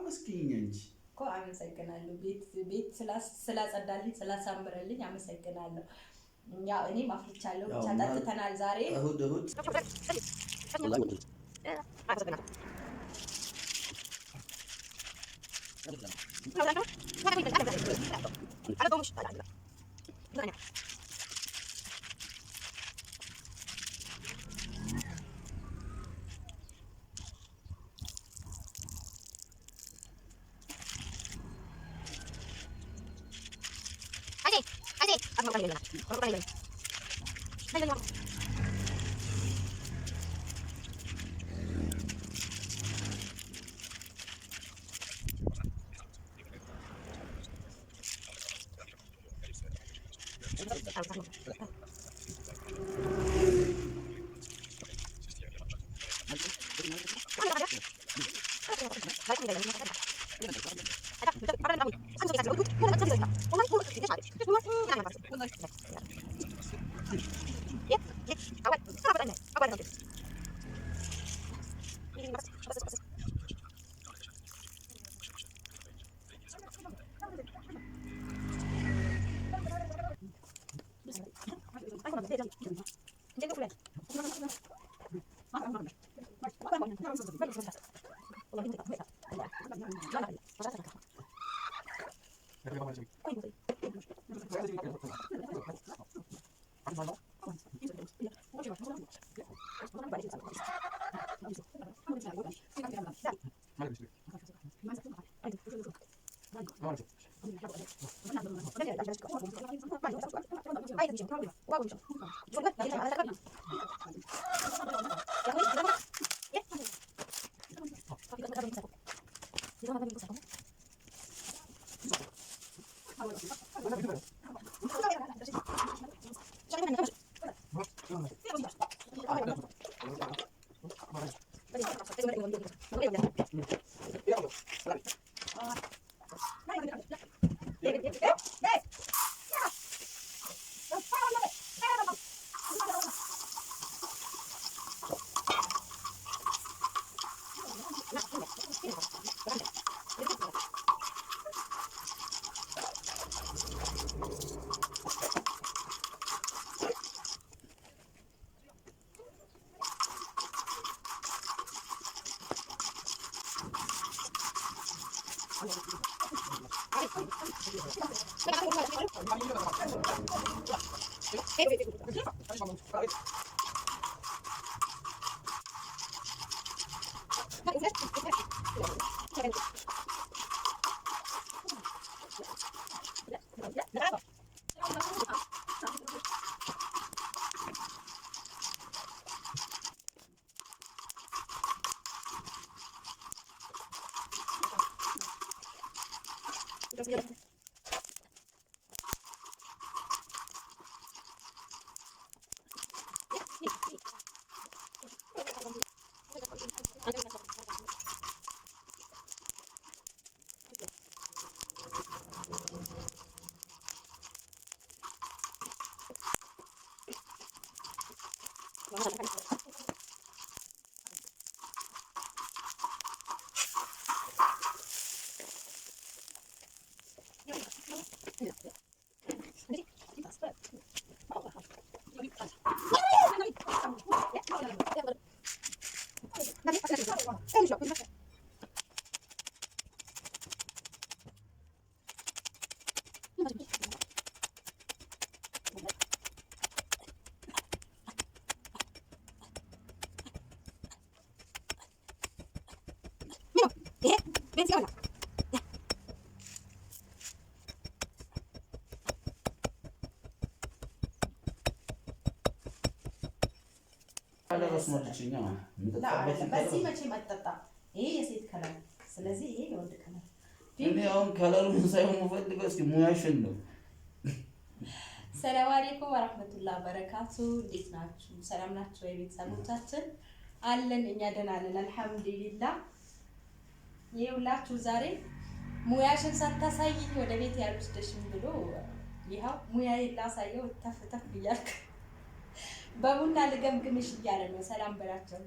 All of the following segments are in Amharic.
አመስግኝ እንጂ እኮ አመሰግናለሁ። ቤት ስላጸዳልኝ ስላሳምረልኝ አመሰግናለሁ። ያው እኔም አፍልቻለሁ ብቻ ጠጥተናል ዛሬ እሁድ በዚህ መቼ መጠጣ ይሄ የሴት ከለር ስለዚህ ይሄ የወንድ ከለር እኔ አሁን ከለሩን ሳይሆን የምፈልገው እስኪ ሙያሽን ነው። ሰላም አለይኩም ወራህመቱላሂ ወበረካቱ። እንዴት ናችሁ? ሰላም ናችሁ ወይ ቤተሰቦቻችን? አለን እኛ ደህና ነን አልሐምዱሊላህ። ይኸውላችሁ ዛሬ ሙያሽን ሳታሳይኝ ወደ ቤት ያልወስደሽም ብሎ ይኸው ሙያዬን ላሳየው ተፍ እያልክ በቡና ልገምግምሽ እያለ ነው። ሰላም በላቸው።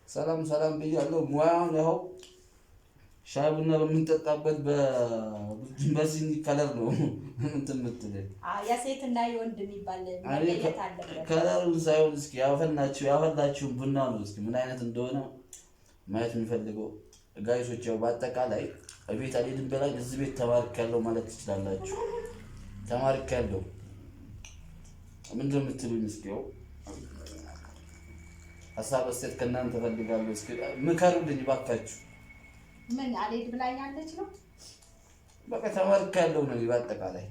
ሰላም ብያለሁ። ሙያውን ያው ሻይ ቡና በምንጠጣበት በሲኒ ከለር ነው እንትን የምትለኝ። የሴትና የወንድ የሚባል መለየት አለበት። ከለሩን ሳይሆን እስኪ ያፈላችሁን ቡና ነው እስኪ ምን አይነት እንደሆነ ማየት የሚፈልገው ጋይሶች። ያው በአጠቃላይ ቤት አልሄድም በላይ እዚህ ቤት ተማርኬያለሁ ማለት ትችላላችሁ። ተማርኬያለሁ ምንድን ነው የምትሉኝ? እስኪ ያው ሀሳብ አስተያየት ከእናንተ እፈልጋለሁ። እስኪ ምከሩልኝ እባካችሁ። ምን አልሄድ ብላኛለች ነው? በቃ ተማርኬያለሁ ነው በአጠቃላይ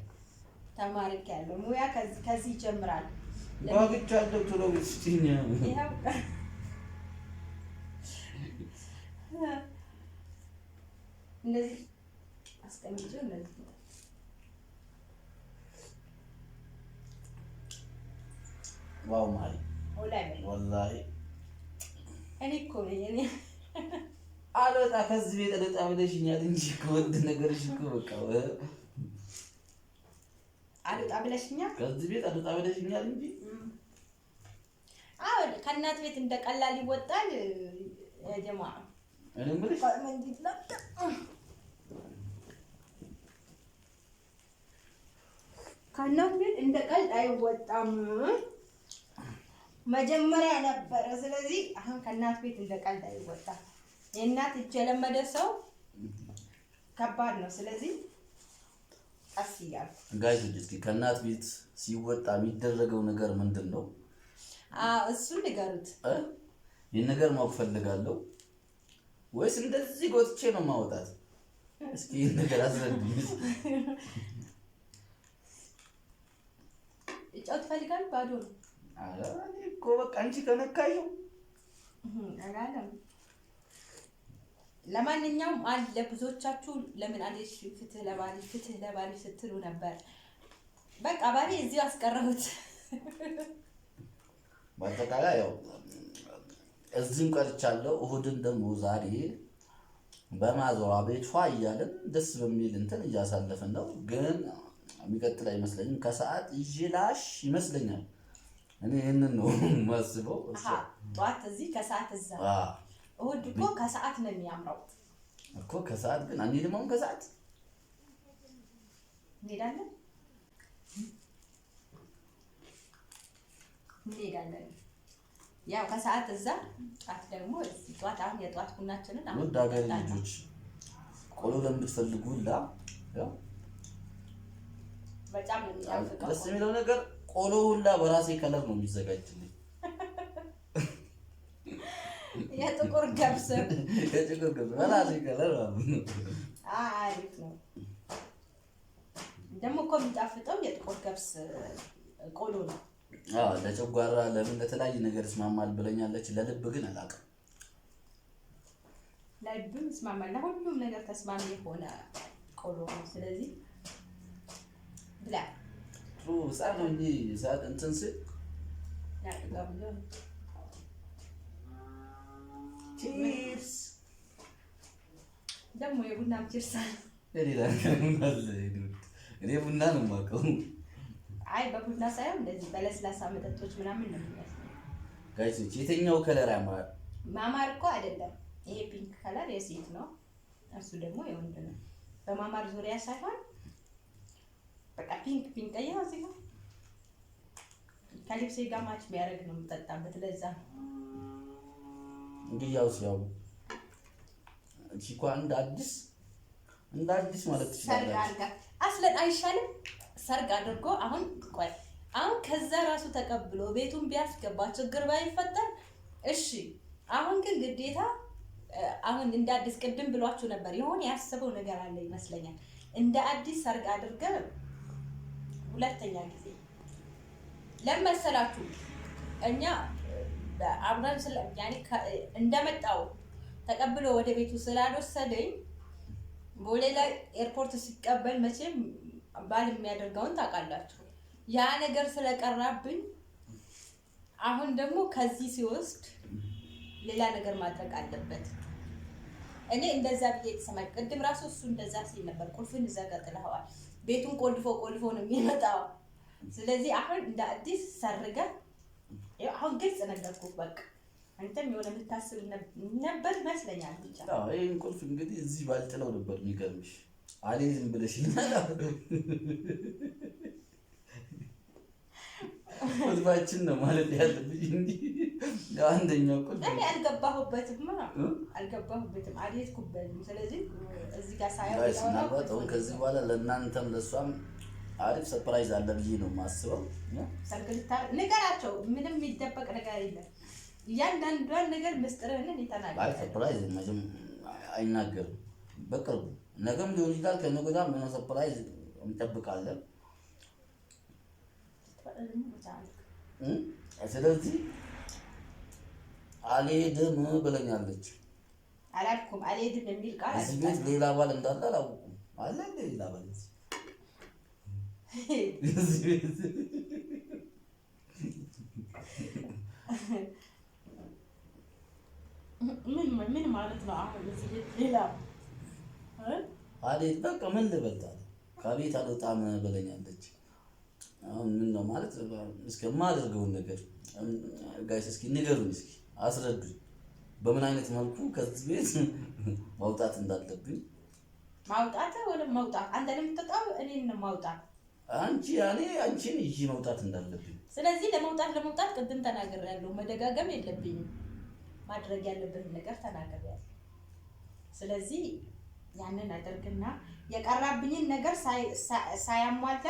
ተማርኬያለሁ። ሙያ ከዚህ ይጀምራል። ባግቻለሁ ቶሎ ብትይኝ እንደዚህ አስቀምጬ እንደዚህ ዋው ማሪ ወላሂ እኔ እኮ ነኝ አልወጣ ከዚህ ቤት አልወጣ ብለሽኛል እንጂ ከወንድ ነገርሽ እኮ በቃ አልወጣ ብለሽኛል። ከዚህ ቤት አልወጣ ብለሽኛል እንጂ አዎ ከእናት ቤት እንደቀላል ይወጣል። የጀማ እኔም ብለሽ መንዲት ለጣ ከእናት ቤት እንደቀልድ አይወጣም። መጀመሪያ ነበረ። ስለዚህ አሁን ከእናት ቤት እንደቀልድ አይወጣም። የእናት እጅ የለመደ ሰው ከባድ ነው። ስለዚህ ቀስ እያልኩ ጋይስ እስኪ ከእናት ቤት ሲወጣ የሚደረገው ነገር ምንድን ነው? እሱን ንገሩት። ይህን ነገር ማወቅ ፈልጋለሁ። ወይስ እንደዚህ ጎትቼ ነው ማውጣት? እስኪ ይህን ነገር አስረዱኝ። ጫው ትፈልጋለህ? ባዶ ነው። እኔ እኮ በቃ አንቺ ከነካሽው አላለም። ለማንኛውም አለ ብዙዎቻችሁ ለምን አለሽ ፍትህ ለባልሽ ስትሉ ነበር። በቃ ባሌ እዚሁ አስቀረሁት። በአጠቃላይ ያው እዚህም ቀርቻለሁ። እሑድን ደግሞ ዛሬ በማዘሯ ቤቷ እያለን ደስ በሚል እንትን እያሳለፍን ነው። ግን የሚቀጥል አይመስለኝም። ከሰዓት ይዤላሽ ይመስለኛል። እኔ ይህንን ነው የማስበው። ጠዋት እዚህ ከሰዓት እዛ። እሑድ እኮ ከሰዓት ነው የሚያምረው እኮ። ከሰዓት ግን አንሄድም። አሁን ከሰዓት እንሄዳለን። ያው ከሰዓት እዛ፣ ጠዋት ደግሞ እዚህ። ጠዋት አሁን የጠዋት ቡናችንን አሁን ውድ ሀገር ልጆች ቆሎ ለምትፈልጉ ሁላ ያው በጣም ነው የሚያፍቀው። ደስ የሚለው ነገር ቆሎ ሁላ በራሴ ከለር ነው የሚዘጋጅልኝ። የጥቁር ገብስ በራሴ ከለር አሪፍ ነው። ደግሞ እኮ የሚጣፍጠው የጥቁር ገብስ ቆሎ ነው። ለጨጓራ ለምን ለተለያየ ነገር ይስማማል ብለኛለች። ለልብ ግን አላውቅም። ለልብም ይስማማል። ለሁሉም ነገር ተስማሚ የሆነ ቆሎ ነው። ስለዚህ ብላ ጥሩ ህፃን ነው እንጂ ሰዓት እንትን ስል ቺርስ ደግሞ የቡናም ቺርስ እኔ ቡና ነው የማውቀው። አይ በቡና ሳይሆን እንደዚህ በለስላሳ መጠጦች ምናምን ነው የሚመስለው። ጋይሶች የትኛው ከለር ያማራል? ማማር እኮ አይደለም። ይሄ ፒንክ ከለር የሴት ነው፣ እሱ ደግሞ የወንድ ነው። በማማር ዙሪያ ሳይሆን በቃ ፒንክ ቀይራ እዚህ ጋር ከልብሴ ጋር ማች የሚያደርግ ነው የምጠጣበት። ለዛ እንግዲህ ያው ሲያው እቺ እንደ አዲስ ማለት ሰርግ አድርጋ አስለን አይሻልም? ሰርግ አድርጎ አሁን ከዛ ራሱ ተቀብሎ ቤቱን ቢያስገባ ችግር ባይፈጠር እሺ። አሁን ግን ግዴታ አሁን እንደ አዲስ ቅድም ብሏችሁ ነበር፣ የሆነ ያስበው ነገር አለ ይመስለኛል። እንደ አዲስ ሰርግ አድርገ ሁለተኛ ጊዜ ለመሰላችሁ እኛ አብረን እንደመጣው ተቀብሎ ወደ ቤቱ ስላልወሰደኝ ቦሌ ላይ ኤርፖርት ሲቀበል መቼም ባል የሚያደርገውን ታውቃላችሁ። ያ ነገር ስለቀራብኝ አሁን ደግሞ ከዚህ ሲወስድ ሌላ ነገር ማድረግ አለበት። እኔ እንደዛ ብዬ የተሰማኝ ቅድም ራሱ እሱ እንደዛ ሲል ነበር። ቁልፍን ዘጋጥለዋል፣ ቤቱን ቆልፎ ነው የሚመጣው። ስለዚህ አሁን እንደ አዲስ ሰርገ አሁን ግልጽ ነገርኩህ። በቃ አንተም የሆነ የምታስብ ነበር ይመስለኛል። ብቻ አዎ ይሄን ቁልፍ እንግዲህ እዚህ ባልጥለው ነበር የሚገርምሽ። አልይዝም ብለሽኛል። ቁልፋችን ነው ማለት ያለብኝ እንጂ አንደኛው ቁልፍ እኔ አልገባሁበትም አልሄድኩበትም። ስለዚህ እዚህ ጋር ሳይሆን ምናልባት አሁን ከዚህ በኋላ ለእናንተም ለእሷም አሪፍ ሰርፕራይዝ አለ ብዬ ነው የማስበው። ንገራቸው፣ ምንም የሚደበቅ ነገር የለም። እያንዳንዷን ነገር ምስጢርህን ይተናገራል። ሰርፕራይዝ መቼም አይናገርም። በቅርቡ ነገም ሊሆን ይችላል፣ ከነገ ወዲያም የሆነ ሰርፕራይዝ እንጠብቃለን። ስለዚህ አልሄድም ብለኛለች። አላልኩም አልሄድም የሚል ቃል እዚህ ቤት ሌላ ባል እንዳለ አላውቅም። አለ ሌላ ባል እዚህ ቤት ምን ማለት ነው? አሁን እዚህ ቤት ሌላ አልሄድ በቃ ምን ልበልታል? ከቤት አልወጣም ብለኛለች። አሁን ምን ነው ማለት እስከማደርገውን ነገር ጋይስ እስኪ ንገሩኝ፣ እስኪ አስረዱኝ፣ በምን አይነት መልኩ ከዚህ ቤት ማውጣት እንዳለብኝ። ማውጣት ወደ ማውጣት አንተ ለምትጠጣው እኔን ማውጣት አንቺን ይዤ መውጣት እንዳለብኝ። ስለዚህ ለመውጣት ቅድም ተናግሬያለሁ። መደጋገም የለብኝም። ማድረግ ያለብን ነገር ተናግሬያለሁ። ስለዚህ ያንን አደርግና የቀራብኝን ነገር ሳያሟላ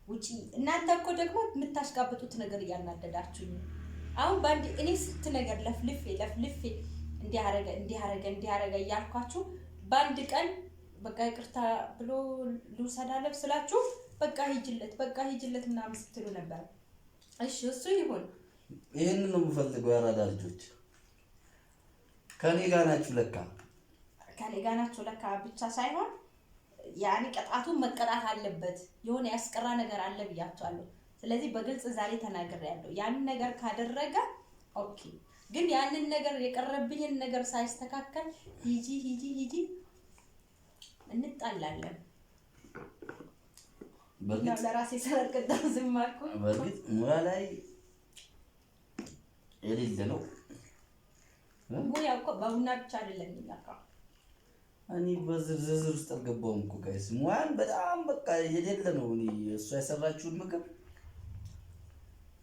ውጪ። እናንተ እኮ ደግሞ የምታሽጋብጡት ነገር እያናደዳችሁኝ። አሁን ባንዲ እኔ ስንት ነገር ለፍልፌ እንዲያረገ እያልኳችሁ በአንድ ቀን በቃ ይቅርታ ብሎ ልውሰዳለሁ ስላችሁ በቃ ሂጅለት ምናምን ስትሉ ነበር። እሺ እሱ ይሁን። ይሄንን ነው የምፈልገው። ያራዳ ልጆች ከኔ ጋር ናችሁ ለካ ብቻ ሳይሆን ያኔ ቅጣቱን መቀጣት አለበት። የሆነ ያስቀራ ነገር አለ ብያቸዋለሁ። ስለዚህ በግልጽ ዛሬ ተናግሬያለሁ። ያንን ነገር ካደረገ ኦኬ፣ ግን ያንን ነገር የቀረብኝን ነገር ሳይስተካከል ሂጂ እንጣላለን። በእርግጥ ለራሴ ሰረቀጣው ዝም አልኩ። በእርግጥ ሙያ ላይ የሌለ ነው። ሙያ እኮ በቡና ብቻ አይደለም የሚላካው። እኔ በዝርዝር ውስጥ አልገባሁም እኮ ጋይስ። ሙያን በጣም በቃ የሌለ ነው። እኔ እሷ የሰራችውን ምግብ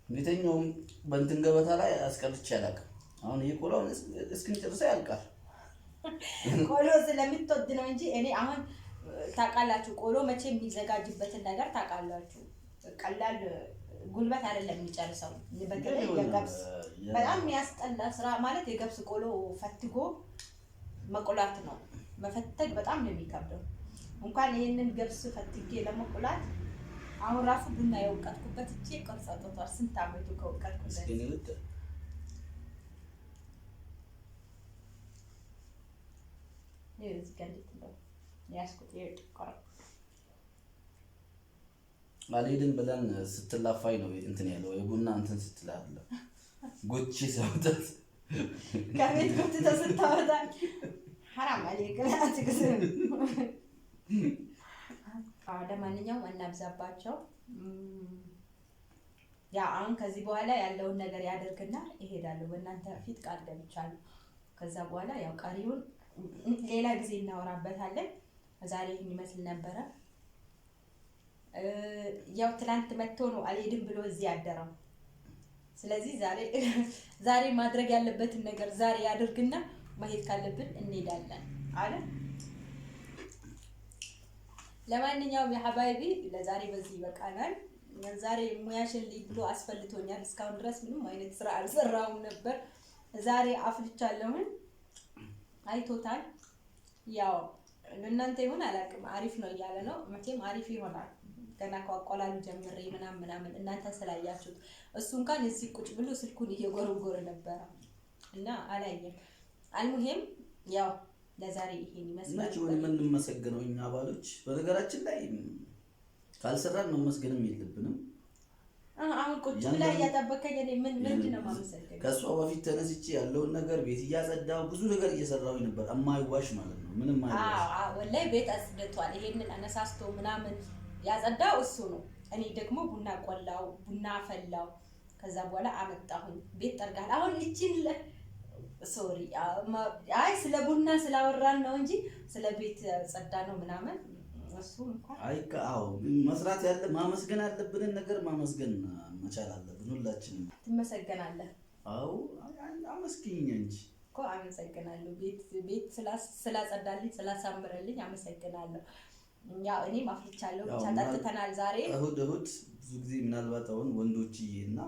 የትኛውም በእንትን ገበታ ላይ አስቀርቼ አላውቅም። አሁን ይሄ ቆሎውን እስክንጨርሰው ያልቃል። ቆሎ ስለምትወድ ነው እንጂ እኔ አሁን ታውቃላችሁ፣ ቆሎ መቼ የሚዘጋጅበትን ነገር ታውቃላችሁ። ቀላል ጉልበት አይደለም የሚጨርሰው። በተለይ የገብስ በጣም የሚያስጠላ ስራ ማለት የገብስ ቆሎ ፈትጎ መቆላት ነው። መፈተግ በጣም ነው የሚከብደው። እንኳን ይሄንን ገብስ ፈትጌ ለመቆላት አሁን ራሱ ቡና የወቀጥኩበት እቺ ቅርጽ አውጥቷል። ስንት አመቱ ከወቀጥኩበት። እዚህ ጋር እንዴት ነው ያስኩት? ይቆራ አልሄድም ብለን ስትላፋይ ነው እንትን ያለው የቡና እንትን ስትላለ ጎቺ ሰውታት ከቤት ጎትተህ ስታወጣኝ ሐራም አለይክ አትግዝም። ለማንኛውም እናብዛባቸው። ያ አሁን ከዚህ በኋላ ያለውን ነገር ያደርግና ይሄዳለሁ። በእናንተ ፊት ቃል ገብቻለሁ። ከዛ በኋላ ያው ቀሪውን ሌላ ጊዜ እናወራበታለን። ዛሬ ይሄን ይመስል ነበረ። ያው ትላንት መጥቶ ነው አልሄድም ብሎ እዚህ ያደረው። ስለዚህ ዛሬ ማድረግ ያለበትን ነገር ዛሬ ያድርግና መሄድ ካለብን እንሄዳለን አለ። ለማንኛውም የሐባይቢ ለዛሬ በዚህ ይበቃናል። ዛሬ ሙያሽን ብሎ አስፈልቶኛል። እስካሁን ድረስ ምንም አይነት ስራ አልሰራሁም ነበር። ዛሬ አፍልቻለሁ። አይቶታል። ያው ለእናንተ ይሁን አላውቅም፣ አሪፍ ነው እያለ ነው። መቼም አሪፍ ይሆናል። ገና ከአቆላሉ ጀምሬ ምናምን እናንተ ስላያችሁት። እሱ እንኳን እዚህ ቁጭ ብሎ ስልኩን እየጎረጎረ ነበር እና አላየም። አልሙሂም ያው ለዛሬ ይሄን ይመስላል። ነው የምንመሰግነው እኛ አባሎች። በነገራችን ላይ ካልሰራን ነው መስገንም የለብንም። አሁን ቁጭ ብላ እያጠበቀኝ እኔ ምንድን ነው የማመሰግነው? ከሷ በፊት ተነስቼ ያለውን ነገር ቤት እያጸዳሁ ብዙ ነገር እየሰራሁ ነበር። እማይዋሽ ማለት ነው። ምንም አይዋሽ። ወላሂ ቤት አጽድቷል። ይሄንን አነሳስቶ ምናምን ያጸዳው እሱ ነው። እኔ ደግሞ ቡና ቆላው፣ ቡና አፈላው። ከዛ በኋላ አመጣሁኝ ቤት ጠርጋል። አሁን እቺን ሶሪ አይ ስለ ቡና ስላወራን ነው እንጂ ስለ ቤት ጸዳ ነው ምናምን እሱ እንኳን አዎ መስራት ያለ ማመስገን ያለብንን ነገር ማመስገን መቻል አለብን ሁላችንም። ትመሰገናለህ? አዎ አመስግኝ እንጂ እኮ አመሰግናለሁ። ቤት ስላጸዳልኝ ስላሳምረልኝ አመሰግናለሁ። ያው እኔም አፍልቻለሁ ብቻ ጠጥተናል ዛሬ እሁድ ብዙ ጊዜ ምናልባት አሁን ወንዶችዬና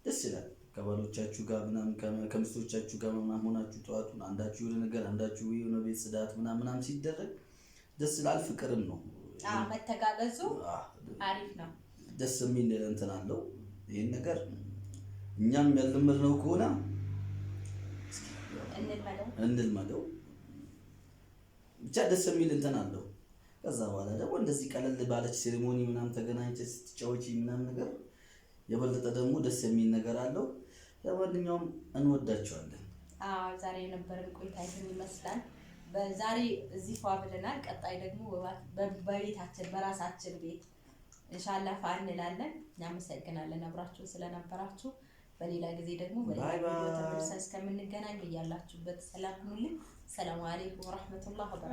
ደስ ይላል ከባሎቻችሁ ጋር ምናምን ከሚስቶቻችሁ ጋር ምናምን ሆናችሁ ጠዋቱን አንዳችሁ የሆነ ነገር አንዳችሁ የሆነ ቤት ጽዳት ምናምን ሲደረግ ደስ ይላል። ፍቅርም ነው መተጋገዙ አሪፍ ነው። ደስ የሚል እንትን አለው። ይሄን ነገር እኛም ያልለመድነው ከሆነ እንልመደው ብቻ ደስ የሚል እንትን አለው። ከዛ በኋላ ደግሞ እንደዚህ ቀለል ባለች ሴሬሞኒ ምናምን ተገናኝተሽ ስትጫወቺ ምናምን ነገር የበለጠ ደግሞ ደስ የሚል ነገር አለው። ለማንኛውም እንወዳቸዋለን። ዛሬ የነበረን ቆይታ ይህን ይመስላል። በዛሬ እዚህ ፏ ብለናል። ቀጣይ ደግሞ በቤታችን በራሳችን ቤት ኢንሻአላህ ፋ እንላለን። እናመሰግናለን አብራችሁ ስለነበራችሁ። በሌላ ጊዜ ደግሞ በሌላ ቪዲዮ ተመልሰን እስከምንገናኝ ያላችሁበት ሰላም ሁሉ ሰላም አለይኩም ወራህመቱላሂ ወበረካቱ።